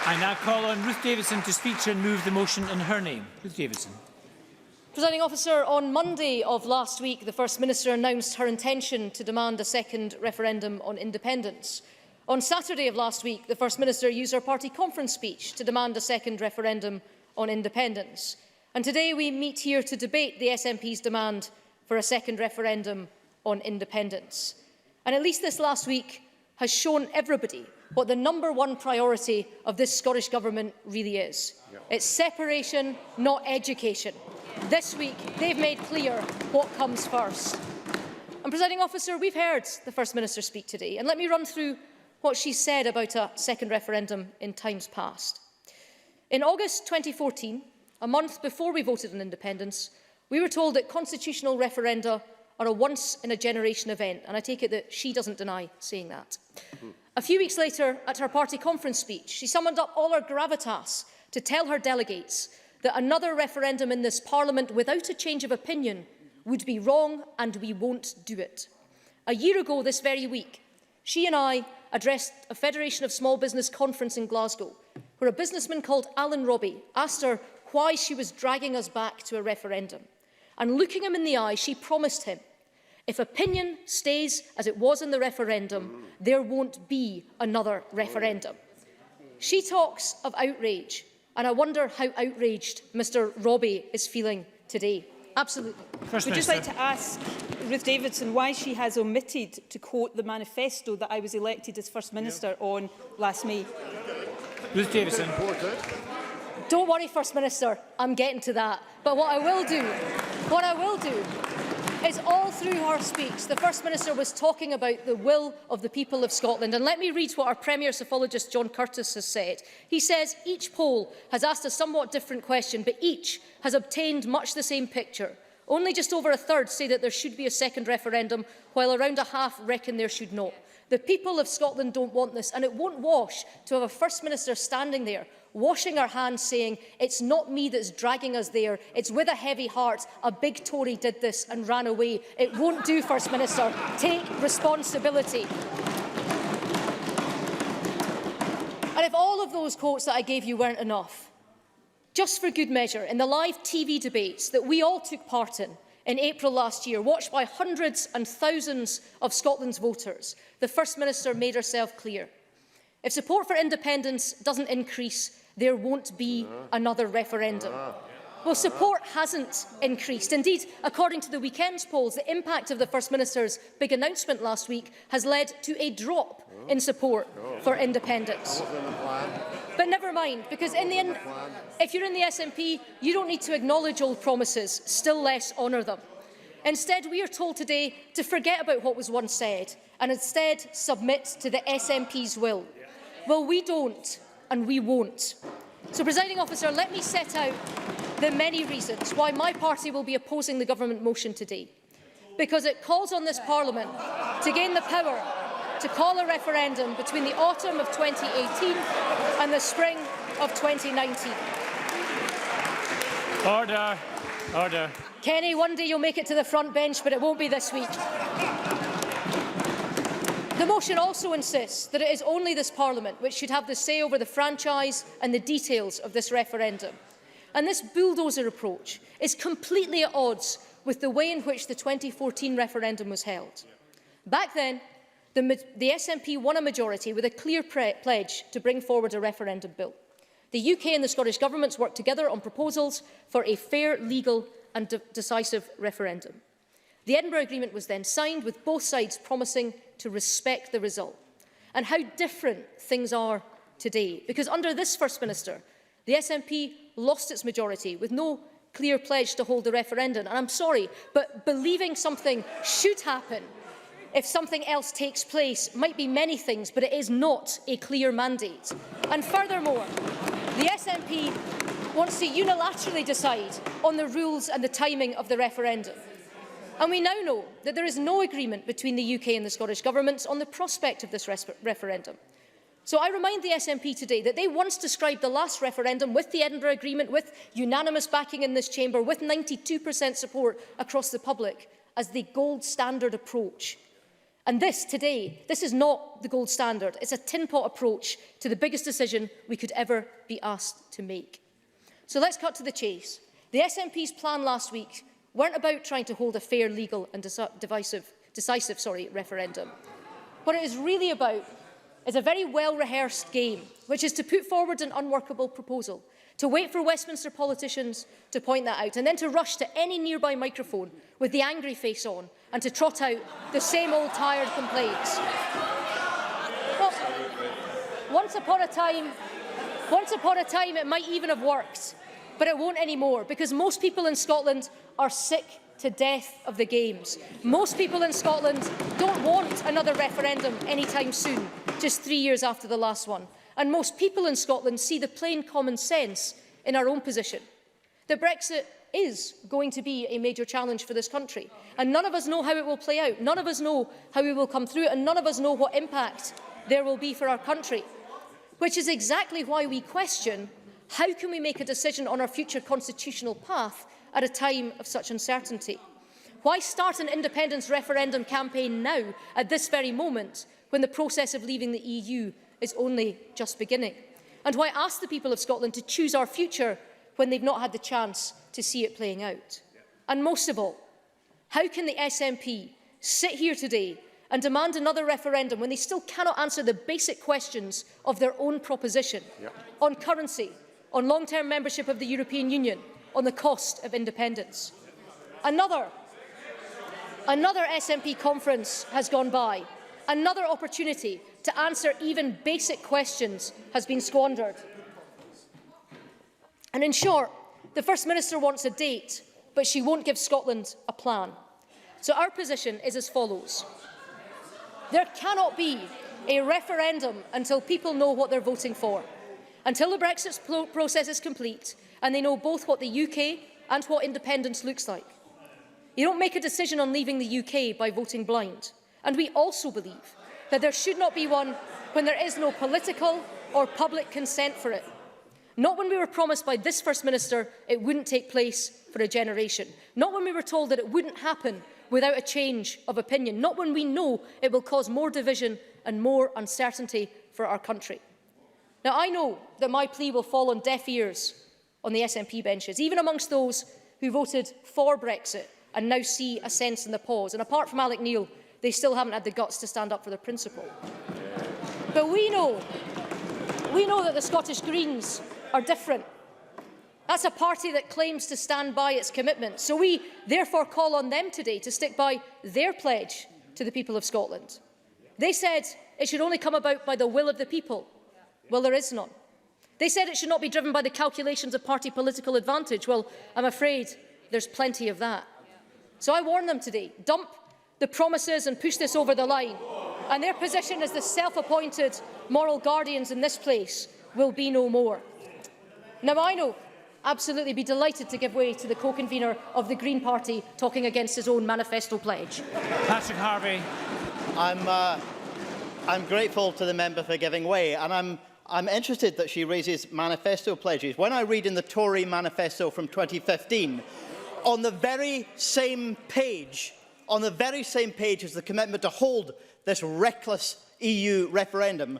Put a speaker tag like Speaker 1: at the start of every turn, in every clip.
Speaker 1: I now call on Ruth Davidson to speak and move the motion in her name. Ruth Davidson.
Speaker 2: Presiding Officer, on Monday of last week, the First Minister announced her intention to demand a second referendum on independence. On Saturday of last week, the First Minister used her party conference speech to demand a second referendum on independence. And today we meet here to debate the SNP's demand for a second referendum on independence. And at least this last week has shown everybody what the #1 priority of this Scottish Government really is. It's separation, not education. This week, they've made clear what comes first. And, Presiding Officer, we've heard the First Minister speak today, and let me run through what she said about a second referendum in times past. In August 2014, a month before we voted on independence, we were told that constitutional referenda are a once-in-a-generation event, and I take it that she doesn't deny saying that. A few weeks later, at her party conference speech, she summoned up all her gravitas to tell her delegates that another referendum in this Parliament without a change of opinion would be wrong and we won't do it. A year ago this very week, she and I addressed a Federation of Small Business conference in Glasgow, where a businessman called Alan Robbie asked her why she was dragging us back to a referendum. And looking him in the eye, she promised him, if opinion stays as it was in the referendum, there won't be another referendum. She talks of outrage, and I wonder how outraged Mr Robbie is feeling today. Absolutely.
Speaker 3: We'd just like to ask Ruth Davidson why she has omitted to quote the manifesto that I was elected as First Minister on last May.
Speaker 1: Ruth Davidson.
Speaker 2: Don't worry, First Minister, I'm getting to that. But what I will do is all through her speech, the First Minister was talking about the will of the people of Scotland. And let me read what our Premier Psephologist John Curtis has said. He says, each poll has asked a somewhat different question, but each has obtained much the same picture. Only just over a third say that there should be a second referendum, while around a half reckon there should not. The people of Scotland don't want this, and it won't wash to have a First Minister standing there, washing her hands, saying, it's not me that's dragging us there, it's with a heavy heart, a big Tory did this and ran away. It won't do, First Minister. Take responsibility. And if all of those quotes that I gave you weren't enough, just for good measure, in the live TV debates that we all took part in April last year, watched by hundreds and thousands of Scotland's voters, the First Minister made herself clear. If support for independence doesn't increase, there won't be another referendum. Well, support hasn't increased. Indeed, according to the weekend's polls, the impact of the First Minister's big announcement last week has led to a drop in support for independence. But never mind, because if you're in the SNP, you don't need to acknowledge old promises, still less honour them. Instead, we are told today to forget about what was once said and instead submit to the SNP's will. Well, we don't, and we won't. So, Presiding Officer, let me set out the many reasons why my party will be opposing the government motion today. Because it calls on this Parliament to gain the power to call a referendum between the autumn of 2018 and the spring of 2019.
Speaker 1: Order. Order.
Speaker 2: Kenny, one day you'll make it to the front bench, but it won't be this week. The motion also insists that it is only this Parliament which should have the say over the franchise and the details of this referendum. And this bulldozer approach is completely at odds with the way in which the 2014 referendum was held. Back then, the SNP won a majority with a clear pledge to bring forward a referendum bill. The UK and the Scottish Governments worked together on proposals for a fair, legal and decisive referendum. The Edinburgh Agreement was then signed, with both sides promising to respect the result. And how different things are today, because under this First Minister, the SNP lost its majority with no clear pledge to hold the referendum. And I'm sorry, but believing something should happen if something else takes place might be many things, but it is not a clear mandate. And furthermore, the SNP wants to unilaterally decide on the rules and the timing of the referendum. And we now know that there is no agreement between the UK and the Scottish Governments on the prospect of this referendum. So I remind the SNP today that they once described the last referendum with the Edinburgh Agreement, with unanimous backing in this chamber, with 92% support across the public, as the gold standard approach. And this, today, this is not the gold standard. It's a tin pot approach to the biggest decision we could ever be asked to make. So let's cut to the chase. The SNP's plan last week weren't about trying to hold a fair, legal and decisive referendum. What it is really about is a very well-rehearsed game, which is to put forward an unworkable proposal, to wait for Westminster politicians to point that out, and then to rush to any nearby microphone with the angry face on and to trot out the same old tired complaints. Well, once upon a time, it might even have worked, but it won't anymore, because most people in Scotland are sick to death of the games. Most people in Scotland don't want another referendum anytime soon, just 3 years after the last one. And most people in Scotland see the plain common sense in our own position, that Brexit is going to be a major challenge for this country. And none of us know how it will play out. None of us know how we will come through it, and none of us know what impact there will be for our country. Which is exactly why we question, how can we make a decision on our future constitutional path at a time of such uncertainty? Why start an independence referendum campaign now, at this very moment, when the process of leaving the EU is only just beginning? And why ask the people of Scotland to choose our future when they've not had the chance to see it playing out? And most of all, how can the SNP sit here today and demand another referendum when they still cannot answer the basic questions of their own proposition on currency, on long-term membership of the European Union, on the cost of independence? Another SNP conference has gone by. Another opportunity to answer even basic questions has been squandered. And in short, the First Minister wants a date, but she won't give Scotland a plan. So our position is as follows. There cannot be a referendum until people know what they're voting for, until the Brexit process is complete and they know both what the UK and what independence looks like. You don't make a decision on leaving the UK by voting blind. And we also believe that there should not be one when there is no political or public consent for it. Not when we were promised by this First Minister it wouldn't take place for a generation. Not when we were told that it wouldn't happen without a change of opinion. Not when we know it will cause more division and more uncertainty for our country. Now, I know that my plea will fall on deaf ears on the SNP benches, even amongst those who voted for Brexit and now see a sense in the pause. And apart from Alex Neil, they still haven't had the guts to stand up for their principle. But we know that the Scottish Greens are different. That's a party that claims to stand by its commitments. So we therefore call on them today to stick by their pledge to the people of Scotland. They said it should only come about by the will of the people. Well, there is none. They said it should not be driven by the calculations of party political advantage. Well, I'm afraid there's plenty of that. So I warn them today, dump the promises and push this over the line. And their position as the self-appointed moral guardians in this place will be no more. Now, I know absolutely be delighted to give way to the co-convener of the Green Party talking against his own manifesto pledge.
Speaker 1: Patrick Harvey.
Speaker 4: I'm grateful to the member for giving way, and I'm interested that she raises manifesto pledges. When I read in the Tory manifesto from 2015, on the very same page as the commitment to hold this reckless EU referendum,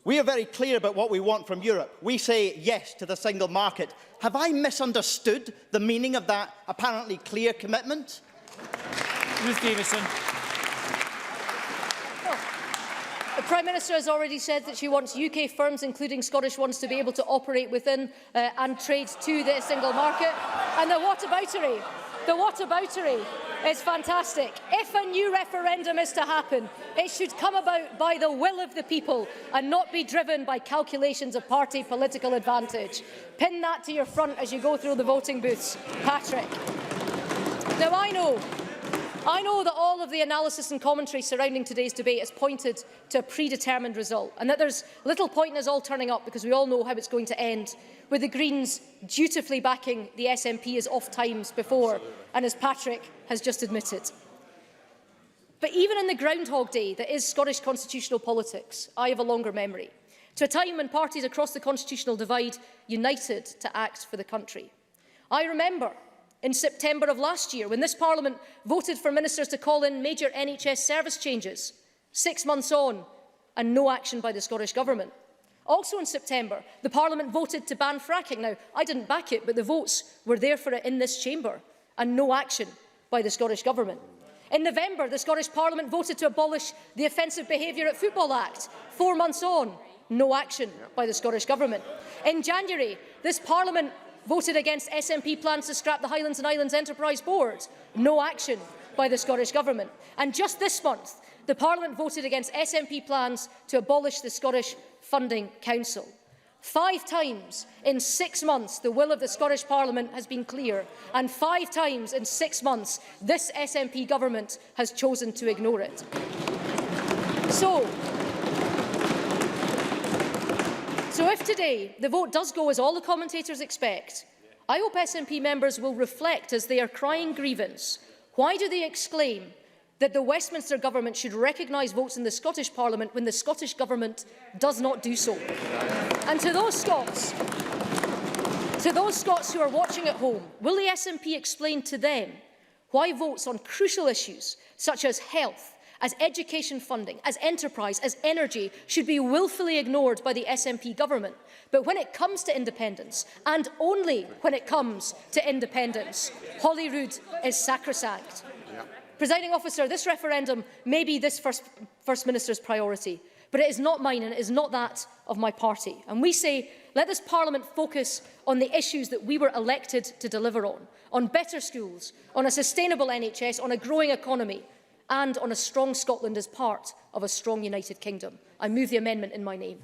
Speaker 4: we are very clear about what we want from Europe. We say yes to the single market. Have I misunderstood the meaning of that apparently clear commitment?
Speaker 1: Ruth Davidson.
Speaker 2: The Prime Minister has already said that she wants UK firms, including Scottish ones, to be able to operate within and trade to the single market. And the whataboutery is fantastic. If a new referendum is to happen, it should come about by the will of the people and not be driven by calculations of party political advantage. Pin that to your front as you go through the voting booths, Patrick. Now, I know that all of the analysis and commentary surrounding today's debate has pointed to a predetermined result, and that there's little point in us all turning up because we all know how it's going to end, with the Greens dutifully backing the SNP as oft times before, and as Patrick has just admitted. But even in the Groundhog Day that is Scottish constitutional politics, I have a longer memory, to a time when parties across the constitutional divide united to act for the country. I remember in September of last year, when this Parliament voted for ministers to call in major NHS service changes. 6 months on, and no action by the Scottish Government. Also in September, the Parliament voted to ban fracking. Now, I didn't back it, but the votes were there for it in this chamber, and no action by the Scottish Government. In November, the Scottish Parliament voted to abolish the Offensive Behaviour at Football Act. 4 months on, no action by the Scottish Government. In January, this Parliament voted against SNP plans to scrap the Highlands and Islands Enterprise Board. No action by the Scottish Government. And just this month, the Parliament voted against SNP plans to abolish the Scottish Funding Council. 5 times in 6 months, the will of the Scottish Parliament has been clear, and 5 times in 6 months, this SNP government has chosen to ignore it. So if today the vote does go as all the commentators expect, I hope SNP members will reflect as they are crying grievance. Why do they exclaim that the Westminster Government should recognise votes in the Scottish Parliament when the Scottish Government does not do so? And to those Scots who are watching at home, will the SNP explain to them why votes on crucial issues such as health, as education funding, as enterprise, as energy should be wilfully ignored by the SNP government? But when it comes to independence, and only when it comes to independence, Holyrood is sacrosanct. Presiding Officer, this referendum may be this First Minister's priority, but it is not mine and it is not that of my party. And we say, let this Parliament focus on the issues that we were elected to deliver on better schools, on a sustainable NHS, on a growing economy, and on a strong Scotland as part of a strong United Kingdom. I move the amendment in my name.